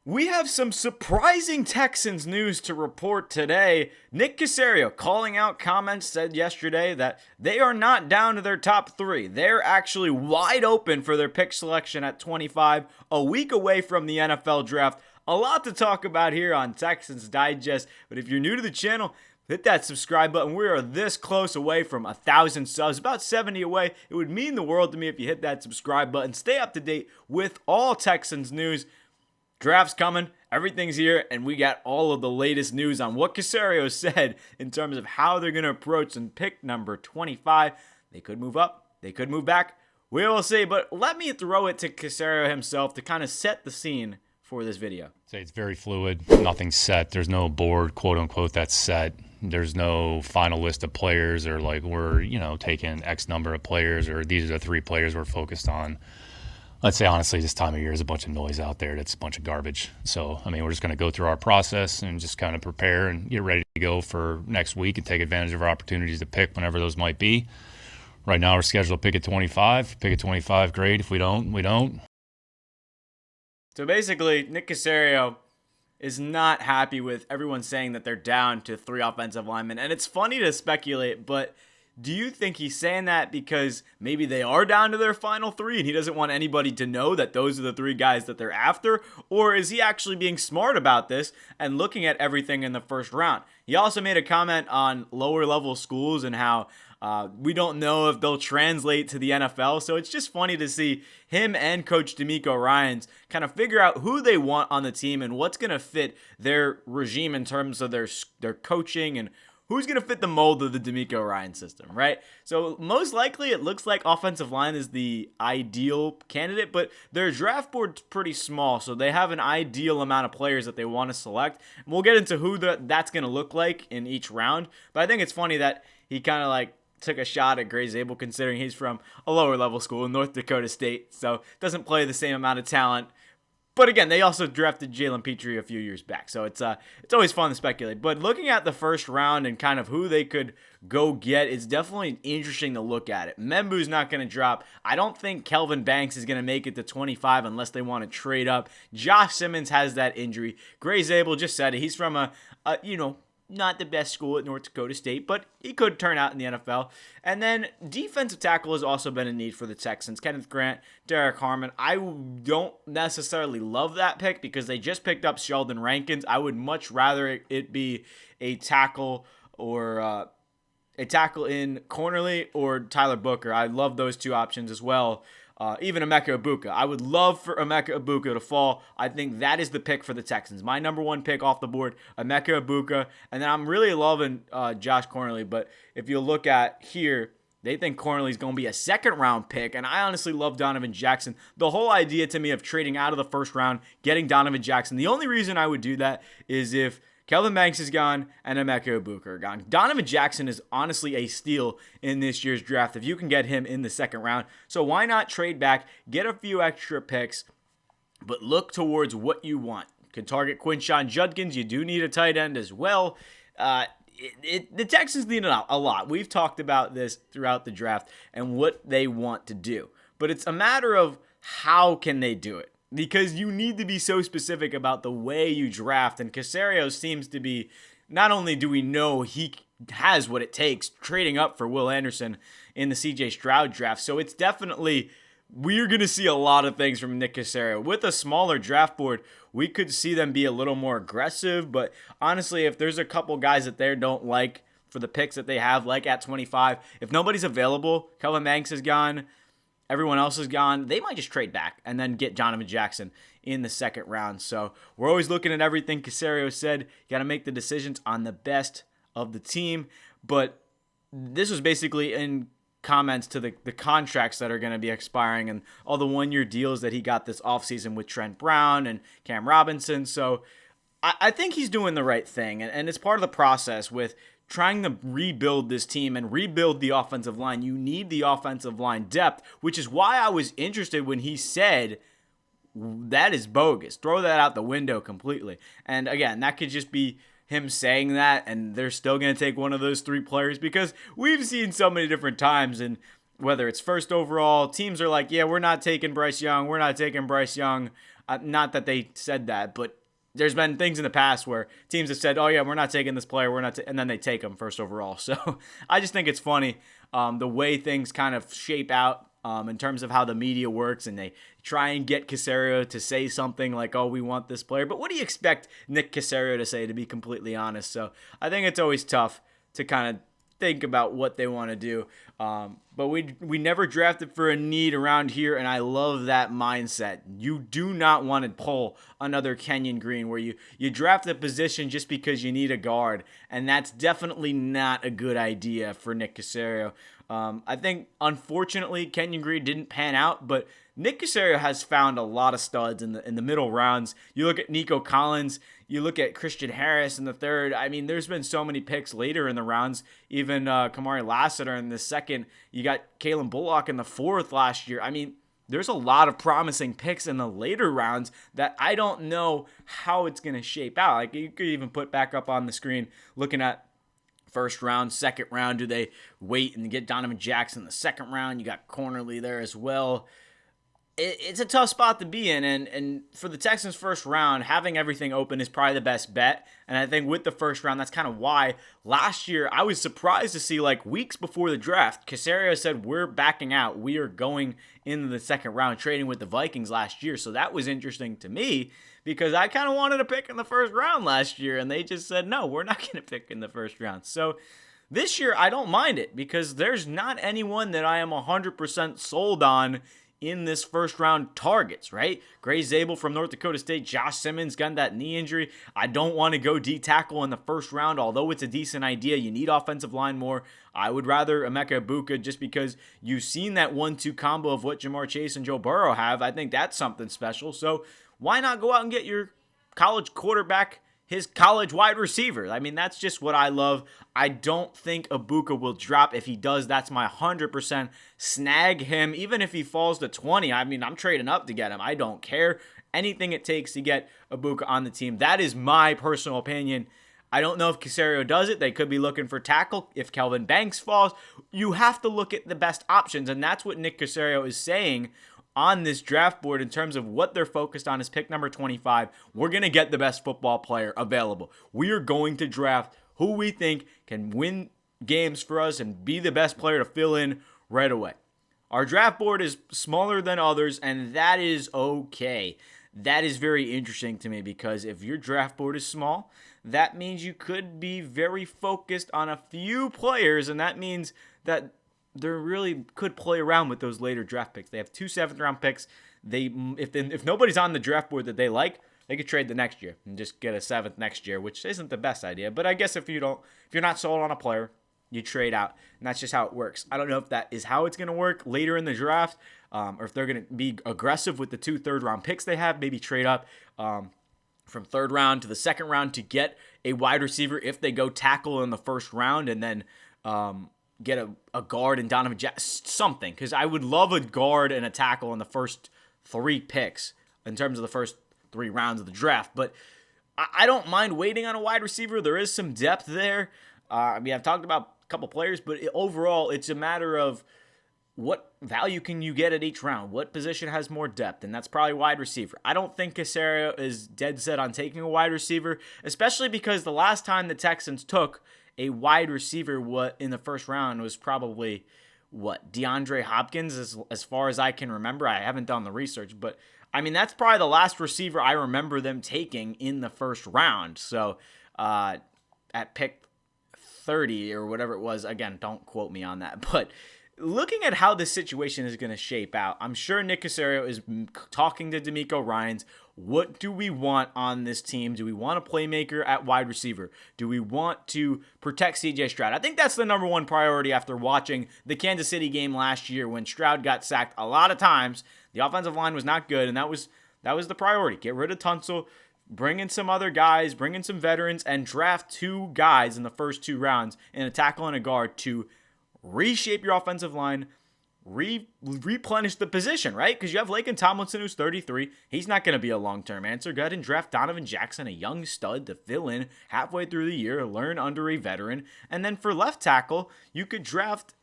We have some surprising Texans news to report today. Nick Caserio calling out comments said yesterday that they are not down to their top three. They're actually wide open for their pick selection at 25, a week away from the NFL draft. A lot to talk about here on Texans Digest, but if you're new to the channel, hit that subscribe button. We are this close away from 1,000 subs, about 70 away. It would mean the world to me if you hit that subscribe button. Stay up to date with all Texans news. Draft's coming, everything's here, and we got all of the latest news on what Caserio said in terms of how they're going to approach and pick number 25. They could move up, they could move back. We will see, but let me throw it to Caserio himself to kind of set the scene for this video. Say it's very fluid, nothing's set. There's no board, quote unquote, that's set. There's no final list of players or like we're, taking X number of players or these are the three players we're focused on. Let's say, honestly, this time of year is a bunch of noise out there. That's a bunch of garbage. So, we're just going to go through our process and just kind of prepare and get ready to go for next week and take advantage of our opportunities to pick whenever those might be. Right now, we're scheduled to pick at 25. Pick at 25, great. If we don't, we don't. So basically, Nick Caserio is not happy with everyone saying that they're down to three offensive linemen. And it's funny to speculate, but do you think he's saying that because maybe they are down to their final three and he doesn't want anybody to know that those are the three guys that they're after? Or is he actually being smart about this and looking at everything in the first round? He also made a comment on lower level schools and how we don't know if they'll translate to the NFL. So it's just funny to see him and Coach DeMeco Ryans kind of figure out who they want on the team and what's going to fit their regime in terms of their coaching and who's going to fit the mold of the DeMeco Ryan system, right? So most likely it looks like offensive line is the ideal candidate, but their draft board's pretty small, so they have an ideal amount of players that they want to select. And we'll get into who that's going to look like in each round, but I think it's funny that he kind of took a shot at Gray Zabel considering he's from a lower level school in North Dakota State, so doesn't play the same amount of talent. But again, they also drafted Jalen Pitre a few years back, so it's always fun to speculate. But looking at the first round and kind of who they could go get, it's definitely interesting to look at it. Membu's not going to drop. I don't think Kelvin Banks is going to make it to 25 unless they want to trade up. Josh Simmons has that injury. Gray Zabel just said it. He's from a not the best school at North Dakota State, but he could turn out in the NFL. And then defensive tackle has also been a need for the Texans. Kenneth Grant, Derek Harmon. I don't necessarily love that pick because they just picked up Sheldon Rankins. I would much rather it be a tackle or a tackle in Cornerly or Tyler Booker. I love those two options as well. Even Emeka Egbuka. I would love for Emeka Egbuka to fall. I think that is the pick for the Texans. My number one pick off the board, Emeka Egbuka. And then I'm really loving Josh Cornerly. But if you look at here, they think Cornerly's going to be a second-round pick. And I honestly love Donovan Jackson. The whole idea to me of trading out of the first round, getting Donovan Jackson, the only reason I would do that is if Kelvin Banks is gone and Emeka Egbuka are gone. Donovan Jackson is honestly a steal in this year's draft if you can get him in the second round. So why not trade back, get a few extra picks, but look towards what you want. You can target Quinshon Judkins. You do need a tight end as well. The Texans need a lot. We've talked about this throughout the draft and what they want to do. But it's a matter of how can they do it. Because you need to be so specific about the way you draft. And Caserio seems to be, not only do we know he has what it takes trading up for Will Anderson in the CJ Stroud draft. So it's definitely, we're going to see a lot of things from Nick Caserio. With a smaller draft board, we could see them be a little more aggressive. But honestly, if there's a couple guys that they don't like for the picks that they have, like at 25, if nobody's available, Kelvin Banks is gone, everyone else is gone, they might just trade back and then get Donovan Jackson in the second round. So we're always looking at everything Caserio said. You got to make the decisions on the best of the team. But this was basically in comments to the contracts that are going to be expiring and all the one-year deals that he got this offseason with Trent Brown and Cam Robinson. So I think he's doing the right thing. And it's part of the process with trying to rebuild this team and rebuild the offensive line. You need the offensive line depth, which is why I was interested when he said that is bogus. Throw that out the window completely. And again, that could just be him saying that, and they're still going to take one of those three players because we've seen so many different times, and whether it's first overall, teams are like, yeah, we're not taking Bryce Young. We're not taking Bryce Young. Not that they said that, but there's been things in the past where teams have said, oh yeah, we're not taking this player, and then they take him first overall. So I just think it's funny the way things kind of shape out in terms of how the media works, and they try and get Caserio to say something like, oh, we want this player. But what do you expect Nick Caserio to say, to be completely honest? So I think it's always tough to kind of think about what they want to do. But we never drafted for a need around here, and I love that mindset. You do not want to pull another Kenyon Green where you draft a position just because you need a guard, and that's definitely not a good idea for Nick Caserio. I think, unfortunately, Kenyon Green didn't pan out, but Nick Caserio has found a lot of studs in the middle rounds. You look at Nico Collins, you look at Christian Harris in the third. I mean, there's been so many picks later in the rounds. Even Kamari Lassiter in the second. You got Kalen Bullock in the fourth last year. I mean, there's a lot of promising picks in the later rounds that I don't know how it's going to shape out. Like, you could even put back up on the screen looking at first round, second round. Do they wait and get Donovan Jackson in the second round? You got Cornerly there as well. It's a tough spot to be in, and for the Texans' first round, having everything open is probably the best bet. And I think with the first round, that's kind of why last year I was surprised to see, like, weeks before the draft, Caserio said, we're backing out. We are going into the second round, trading with the Vikings last year. So that was interesting to me because I kind of wanted to pick in the first round last year, and they just said, no, we're not going to pick in the first round. So this year, I don't mind it because there's not anyone that I am 100% sold on in this first round targets, right? Gray Zabel from North Dakota State, Josh Simmons got that knee injury. I don't want to go D-tackle in the first round, although it's a decent idea. You need offensive line more. I would rather Emeka Egbuka just because you've seen that 1-2 combo of what Jamar Chase and Joe Burrow have. I think that's something special. So why not go out and get your college quarterback, his college wide receiver? I mean, that's just what I love. I don't think Egbuka will drop. If he does, that's my 100% snag him. Even if he falls to 20, I mean, I'm trading up to get him. I don't care. Anything it takes to get Egbuka on the team. That is my personal opinion. I don't know if Caserio does it. They could be looking for tackle. If Kelvin Banks falls, you have to look at the best options, and that's what Nick Caserio is saying on this draft board in terms of what they're focused on is pick number 25. We're going to get the best football player available. We are going to draft who we think can win games for us and be the best player to fill in right away. Our draft board is smaller than others, and that is okay. That is very interesting to me because if your draft board is small, that means you could be very focused on a few players, and that means that they really could play around with those later draft picks. They have 2 7th-round picks. If nobody's on the draft board that they like, they could trade the next year and just get a 7th next year, which isn't the best idea. But I guess if you're not sold on a player, you trade out, and that's just how it works. I don't know if that is how it's going to work later in the draft, or if they're going to be aggressive with the 2 third-round picks they have, maybe trade up from third round to the second round to get a wide receiver if they go tackle in the first round, and then get a guard and Donovan Jackson, something, because I would love a guard and a tackle in the first 3 picks in terms of the first 3 rounds of the draft. But I don't mind waiting on a wide receiver. There is some depth there. I mean, I've talked about a couple players, but overall, it's a matter of what value can you get at each round? What position has more depth? And that's probably wide receiver. I don't think Caserio is dead set on taking a wide receiver, especially because the last time the Texans took a wide receiver in the first round was probably, DeAndre Hopkins, as far as I can remember. I haven't done the research, but I mean, that's probably the last receiver I remember them taking in the first round. So at pick 30 or whatever it was, again, don't quote me on that, but looking at how this situation is going to shape out, I'm sure Nick Caserio is talking to DeMeco Ryans. What do we want on this team? Do we want a playmaker at wide receiver? Do we want to protect CJ Stroud? I think that's the number one priority after watching the Kansas City game last year when Stroud got sacked a lot of times. The offensive line was not good, and that was the priority. Get rid of Tunsil, bring in some other guys, bring in some veterans, and draft 2 guys in the first 2 rounds in a tackle and a guard to reshape your offensive line, replenish the position, right? Because you have Laken Tomlinson, who's 33. He's not going to be a long-term answer. Go ahead and draft Donovan Jackson, a young stud, to fill in halfway through the year, learn under a veteran. And then for left tackle, you could draft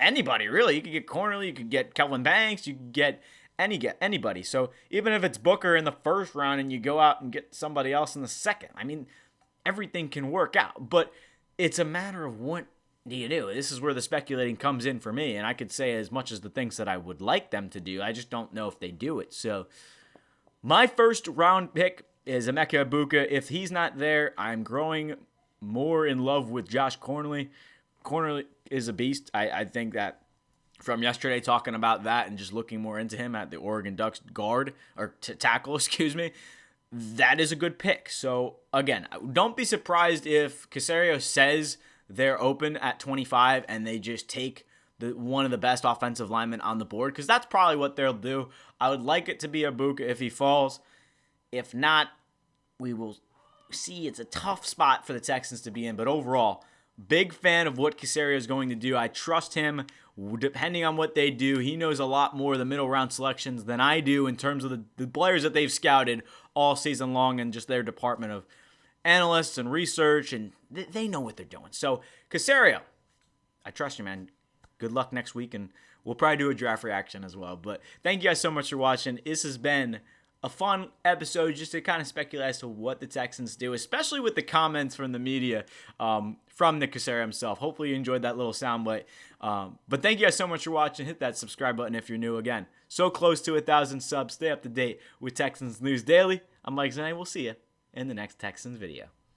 anybody, really. You could get Cornerly, you could get Kelvin Banks, you could get anybody. So even if it's Booker in the first round and you go out and get somebody else in the second, I mean, everything can work out. But it's a matter of what do you do? This is where the speculating comes in for me, and I could say as much as the things that I would like them to do. I just don't know if they do it. So my first round pick is Emeka Egbuka. If he's not there, I'm growing more in love with Josh Cornley. Cornley is a beast. I think that from yesterday talking about that and just looking more into him at the Oregon Ducks guard or tackle, that is a good pick. So again, don't be surprised if Caserio says they're open at 25 and they just take one of the best offensive linemen on the board, because that's probably what they'll do. I would like it to be Egbuka if he falls. If not, we will see. It's a tough spot for the Texans to be in, but overall, big fan of what Caserio is going to do. I trust him. Depending on what they do, he knows a lot more of the middle round selections than I do in terms of the players that they've scouted all season long and just their department of analysts and research, and they know what they're doing. So, Caserio, I trust you, man. Good luck next week, and we'll probably do a draft reaction as well. But thank you guys so much for watching. This has been a fun episode just to kind of speculate as to what the Texans do, especially with the comments from the media, from Nick Caserio himself. Hopefully you enjoyed that little soundbite. But thank you guys so much for watching. Hit that subscribe button if you're new. Again, so close to 1,000 subs. Stay up to date with Texans News Daily. I'm Mike Zanetti. We'll see you in the next Texans video.